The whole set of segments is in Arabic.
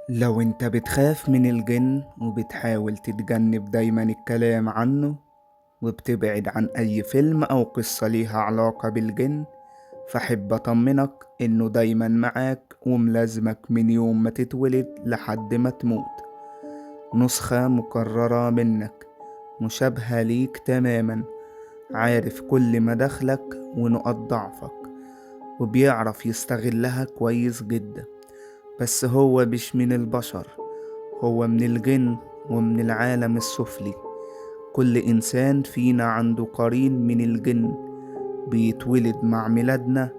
لو انت بتخاف من الجن وبتحاول تتجنب دايما الكلام عنه وبتبعد عن اي فيلم او قصة ليها علاقة بالجن، فحب اطمنك انه دايما معاك وملازمك من يوم ما تتولد لحد ما تموت. نسخة مكررة منك، مشابهة ليك تماما، عارف كل مداخلك ونقط ضعفك وبيعرف يستغلها كويس جدا. بس هو مش من البشر، هو من الجن ومن العالم السفلي. كل إنسان فينا عنده قرين من الجن، بيتولد مع ميلادنا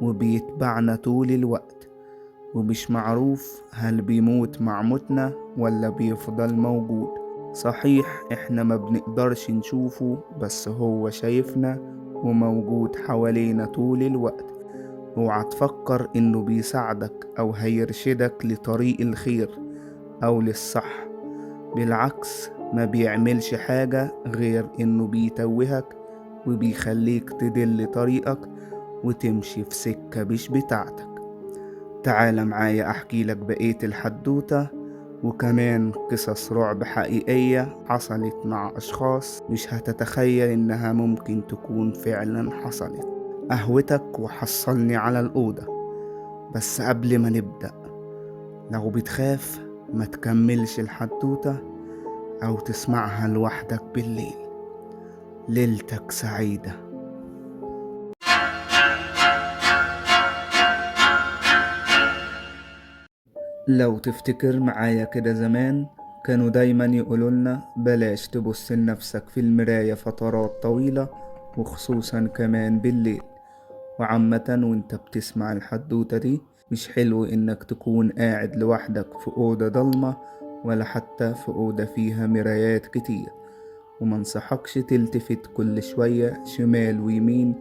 وبيتبعنا طول الوقت، ومش معروف هل بيموت مع موتنا ولا بيفضل موجود. صحيح احنا ما بنقدرش نشوفه، بس هو شايفنا وموجود حوالينا طول الوقت. اوعى تفكر انه بيساعدك او هيرشدك لطريق الخير او للصح، بالعكس ما بيعملش حاجة غير انه بيتوهك وبيخليك تدل طريقك وتمشي في سكة مش بتاعتك. تعال معايا احكي لك بقية الحدوتة، وكمان قصص رعب حقيقية حصلت مع اشخاص مش هتتخيل انها ممكن تكون فعلا حصلت. قهوتك وحصلني على الأوضة. بس قبل ما نبدأ، لو بتخاف ما تكملش الحدوتة أو تسمعها لوحدك بالليل. ليلتك سعيدة. لو تفتكر معايا كده زمان، كانوا دايما يقولولنا بلاش تبص لنفسك في المراية فترات طويلة، وخصوصا كمان بالليل. وعامة وانت بتسمع الحدوتة دي، مش حلو انك تكون قاعد لوحدك في أوضة ضلمة، ولا حتى في أوضة فيها مرايات كتير. ومنصحكش تلتفت كل شوية شمال ويمين،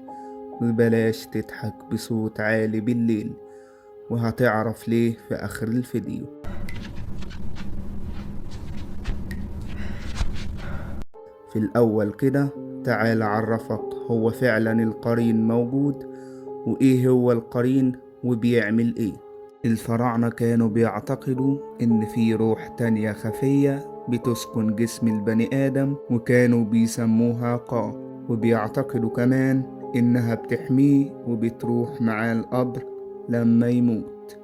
وبلاش تضحك بصوت عالي بالليل، وهتعرف ليه في آخر الفيديو. في الأول كده تعال أعرفك هو فعلا القرين موجود، وإيه هو القرين وبيعمل إيه. الفراعنة كانوا بيعتقدوا إن في روح تانية خفية بتسكن جسم البني آدم، وكانوا بيسموها قا. وبيعتقدوا كمان إنها بتحميه وبتروح معاه القبر لما يموت.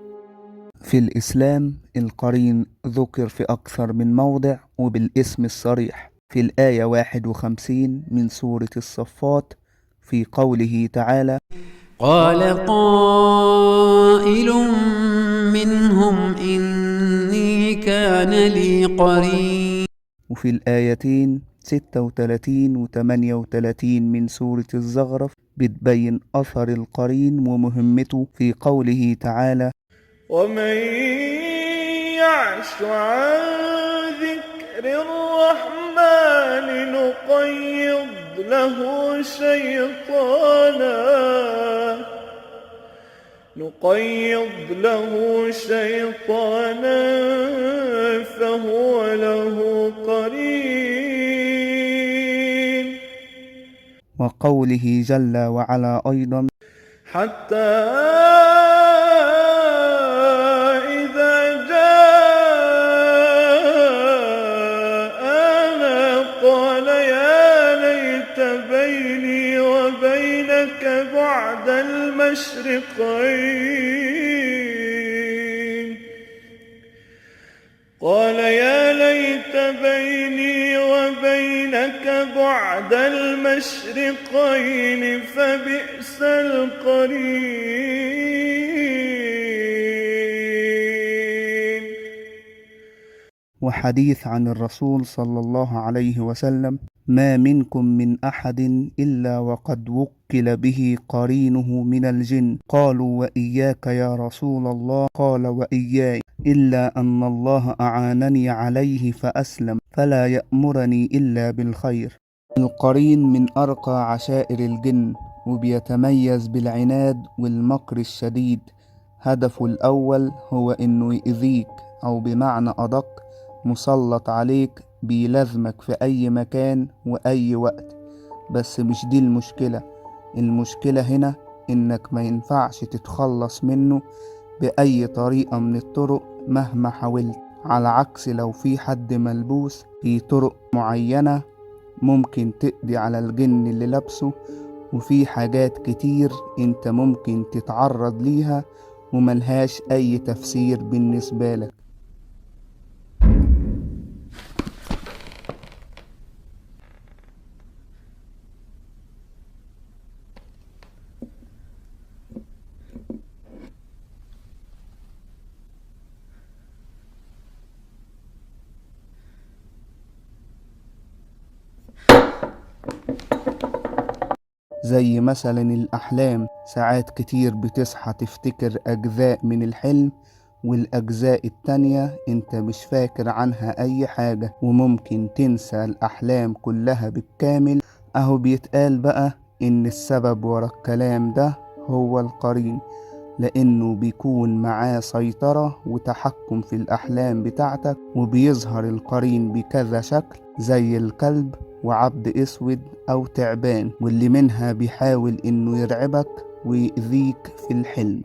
في الإسلام القرين ذكر في أكثر من موضع وبالاسم الصريح في الآية 51 من سورة الصفات، في قوله تعالى: قال قائل منهم إني كان لي قرين. وفي الآيتين 36 و 38 من سورة الزخرف بتبين أثر القرين ومهمته، في قوله تعالى: ومن يعش عن ذكر الرحمن نقيض له شيطانا فهو له قرين. وقوله جل وعلا أيضا: حتى إذا جاءنا قال يا ليت بيني وبينك بعد المشرقين. قال يا ليت بيني وبينك بعد المشرقين فبئس القرين. وحديث عن الرسول صلى الله عليه وسلم: ما منكم من أحد إلا وقد وكل به قرينه من الجن. قالوا وإياك يا رسول الله؟ قال وإياي، إلا أن الله أعانني عليه فأسلم، فلا يأمرني إلا بالخير. القرين من أرقى عشائر الجن، وبيتميز بالعناد والمكر الشديد. هدفه الأول هو إنه يؤذيك، أو بمعنى أدق مسلط عليك، بيلازمك في أي مكان وأي وقت. بس مش دي المشكلة. المشكلة هنا إنك ما ينفعش تتخلص منه بأي طريقة من الطرق مهما حاولت. على عكس لو في حد ملبوس في طرق معينة ممكن تقضي على الجن اللي لابسه، وفي حاجات كتير انت ممكن تتعرض ليها وملهاش اي تفسير بالنسبة لك. زي مثلا الأحلام، ساعات كتير بتصحى تفتكر أجزاء من الحلم، والأجزاء التانية انت مش فاكر عنها أي حاجة، وممكن تنسى الأحلام كلها بالكامل. أهو بيتقال بقى إن السبب ورا الكلام ده هو القرين، لأنه بيكون معاه سيطرة وتحكم في الأحلام بتاعتك، وبيظهر القرين بكذا شكل زي الكلب وعبد اسود او تعبان، واللي منها بيحاول انه يرعبك ويأذيك في الحلم.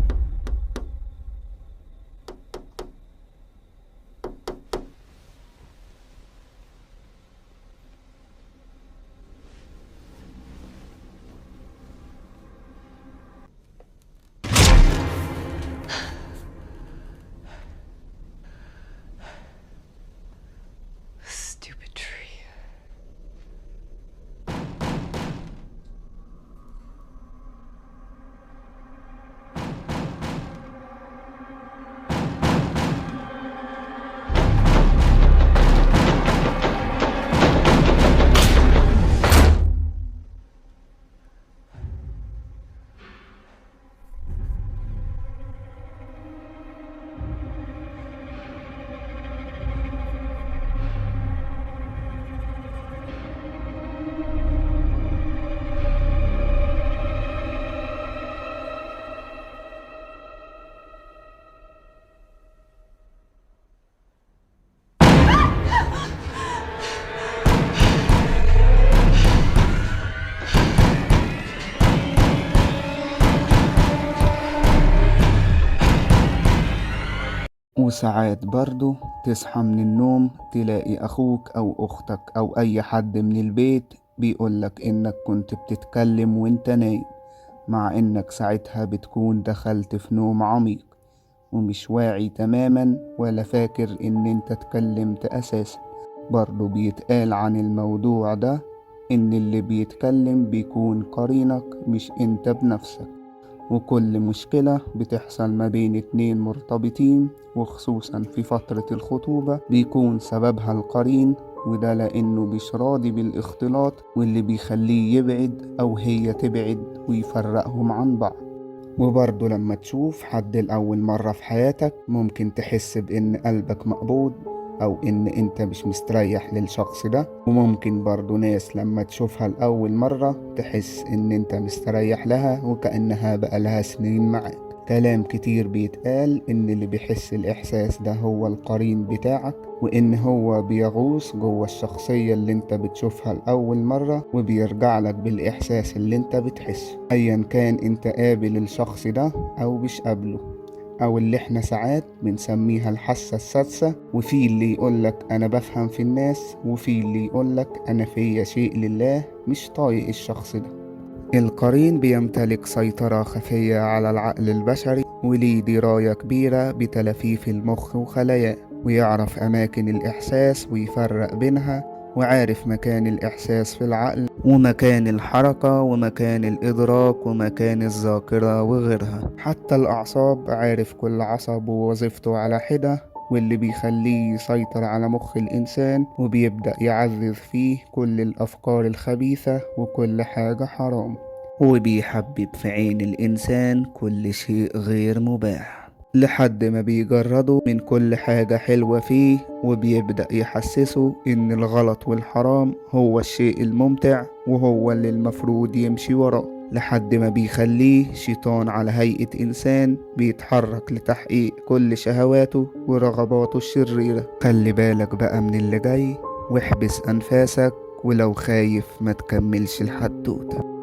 Stupid tree. وساعات برضو تصحى من النوم تلاقي أخوك أو أختك أو أي حد من البيت بيقولك إنك كنت بتتكلم وإنت نايم، مع إنك ساعتها بتكون دخلت في نوم عميق ومش واعي تماما ولا فاكر إن إنت اتكلمت أساسا. برضو بيتقال عن الموضوع ده إن اللي بيتكلم بيكون قرينك مش إنت بنفسك. وكل مشكلة بتحصل ما بين اتنين مرتبطين وخصوصا في فترة الخطوبة بيكون سببها القرين، وده لأنه مش راضي بالاختلاط واللي بيخليه يبعد أو هي تبعد ويفرقهم عن بعض. وبرضه لما تشوف حد لأول مرة في حياتك ممكن تحس بإن قلبك مقبوض أو إن أنت مش مستريح للشخص ده، وممكن برضو ناس لما تشوفها لأول مرة تحس إن أنت مستريح لها وكأنها بقالها سنين معاك. كلام كتير بيتقال إن اللي بيحس الإحساس ده هو القرين بتاعك، وإن هو بيغوص جوه الشخصية اللي أنت بتشوفها لأول مرة وبيرجع لك بالإحساس اللي أنت بتحسه، أيا كان أنت قابل الشخص ده أو مش قابله، أو اللي احنا ساعات بنسميها الحاسة السادسة. وفي اللي يقولك أنا بفهم في الناس، وفي اللي يقولك أنا فيا شيء لله مش طايق الشخص ده. القرين بيمتلك سيطرة خفية على العقل البشري، وليه دراية كبيرة بتلفيف المخ وخلاياه، ويعرف أماكن الإحساس ويفرق بينها، وعارف مكان الإحساس في العقل ومكان الحركة ومكان الإدراك ومكان الذاكرة وغيرها. حتى الأعصاب عارف كل عصب ووظيفته على حدة، واللي بيخليه يسيطر على مخ الإنسان وبيبدأ يعزز فيه كل الأفكار الخبيثة وكل حاجة حرام، وبيحبب في عين الإنسان كل شيء غير مباح لحد ما بيجرده من كل حاجة حلوة فيه، وبيبدأ يحسسه إن الغلط والحرام هو الشيء الممتع وهو اللي المفروض يمشي وراه، لحد ما بيخليه شيطان على هيئة إنسان بيتحرك لتحقيق كل شهواته ورغباته الشريرة. خلي بالك بقى من اللي جاي واحبس أنفاسك، ولو خايف ما تكملش الحدوتة.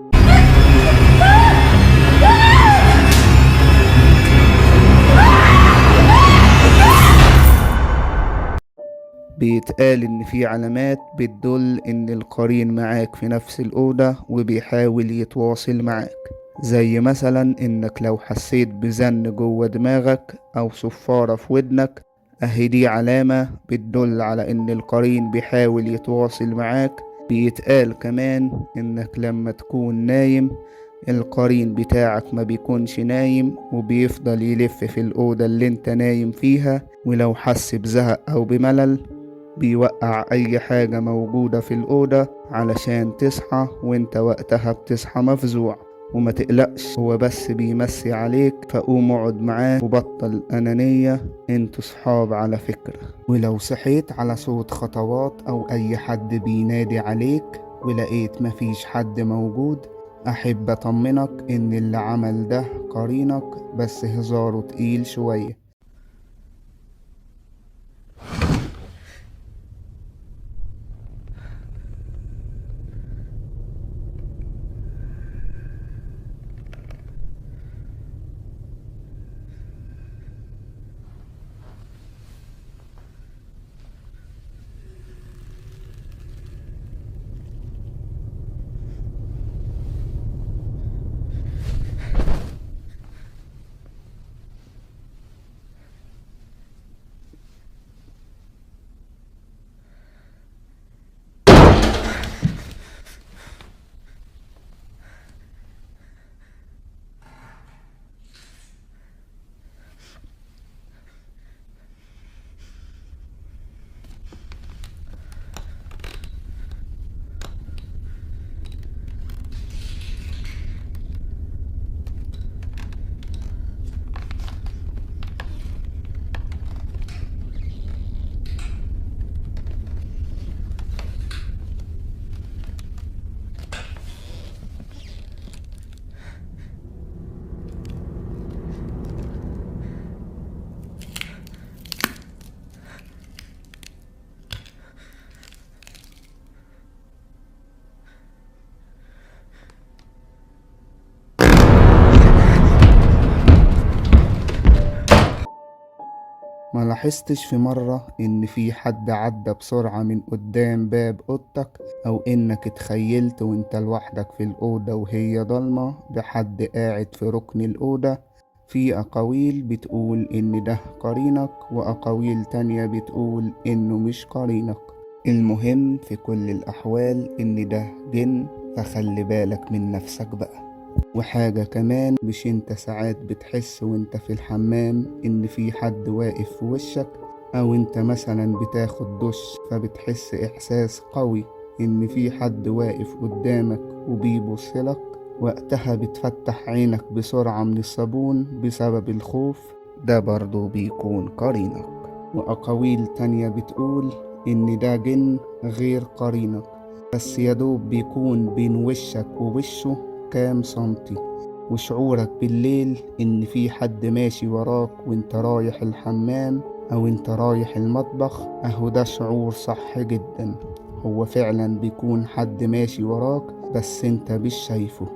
بيتقال إن في علامات بتدل إن القرين معاك في نفس الأوضة وبيحاول يتواصل معاك، زي مثلا إنك لو حسيت بزن جوه دماغك أو صفارة في ودنك، أهي دي علامة بتدل على إن القرين بيحاول يتواصل معاك. بيتقال كمان إنك لما تكون نايم القرين بتاعك ما بيكونش نايم وبيفضل يلف في الأوضة اللي انت نايم فيها، ولو حس بزهق أو بملل بيوقع أي حاجة موجودة في الأوضة علشان تصحى، وانت وقتها بتصحى مفزوع. وما تقلقش، هو بس بيمسي عليك، فقوم اقعد معاه وبطل أنانية، انتوا صحاب على فكرة. ولو صحيت على صوت خطوات أو أي حد بينادي عليك ولقيت مفيش حد موجود، أحب أطمنك إن اللي عمل ده قرينك، بس هزاره تقيل شوية. ما لاحظتش في مرة إن في حد عدى بسرعة من قدام باب أوضتك، أو إنك اتخيلت وإنت لوحدك في الأوضة وهي ضلمة بحد قاعد في ركن الأوضة؟ في أقاويل بتقول إن ده قرينك، وأقاويل تانية بتقول إنه مش قرينك. المهم في كل الأحوال إن ده جن، فخلي بالك من نفسك بقى. وحاجة كمان، مش انت ساعات بتحس وانت في الحمام ان في حد واقف في وشك، او انت مثلا بتاخد دش فبتحس احساس قوي ان في حد واقف قدامك وبيبصلك؟ وقتها بتفتح عينك بسرعة من الصابون بسبب الخوف، ده برضو بيكون قرينك. وأقاويل تانية بتقول إن ده جن غير قرينك، بس يدوب بيكون بين وشك ووشه كام سنتي، وشعورك بالليل إن في حد ماشي وراك وانت رايح الحمام أو انت رايح المطبخ، أهو ده شعور صح جدا. هو فعلا بيكون حد ماشي وراك بس انت مش شايفه.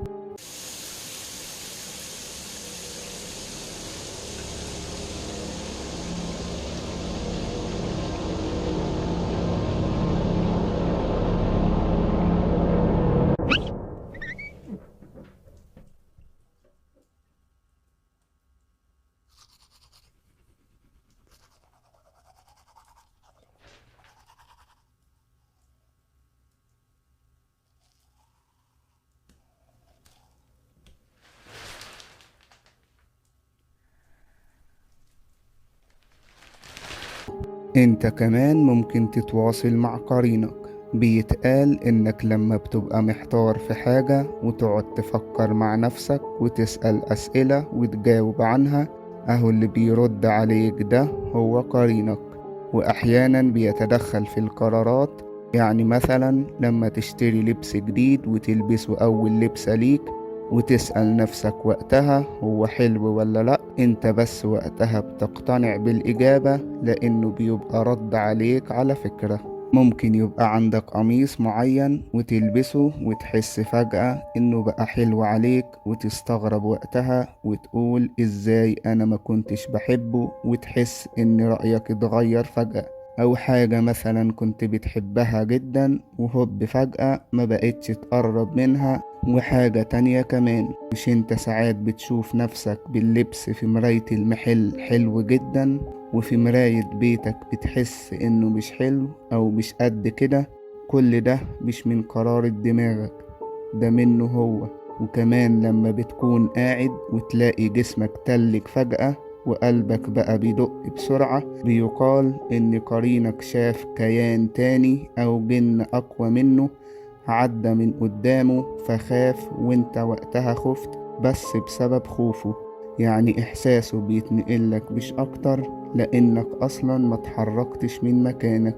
انت كمان ممكن تتواصل مع قرينك. بيتقال انك لما بتبقى محتار في حاجة وتقعد تفكر مع نفسك وتسأل اسئلة وتجاوب عنها، اهو اللي بيرد عليك ده هو قرينك. واحيانا بيتدخل في القرارات، يعني مثلا لما تشتري لبس جديد وتلبسه اول لبسة ليك وتسأل نفسك وقتها هو حلو ولا لأ، انت بس وقتها بتقتنع بالإجابة لأنه بيبقى رد عليك. على فكرة، ممكن يبقى عندك قميص معين وتلبسه وتحس فجأة انه بقى حلو عليك، وتستغرب وقتها وتقول ازاي انا ما كنتش بحبه، وتحس ان رأيك اتغير فجأة. أو حاجة مثلا كنت بتحبها جدا وهوب فجأة ما بقتش تقرب منها. وحاجة تانية كمان، مش انت ساعات بتشوف نفسك باللبس في مراية المحل حلو جدا، وفي مراية بيتك بتحس انه مش حلو او مش قد كده؟ كل ده مش من قرارة دماغك، ده منه هو. وكمان لما بتكون قاعد وتلاقي جسمك تلج فجأة وقلبك بقى بيدق بسرعة، بيقال إن قرينك شاف كيان تاني أو جن أقوى منه عدى من قدامه فخاف، وانت وقتها خفت بس بسبب خوفه. يعني إحساسه بيتنقلك مش أكتر، لأنك أصلا ما تحركتش من مكانك.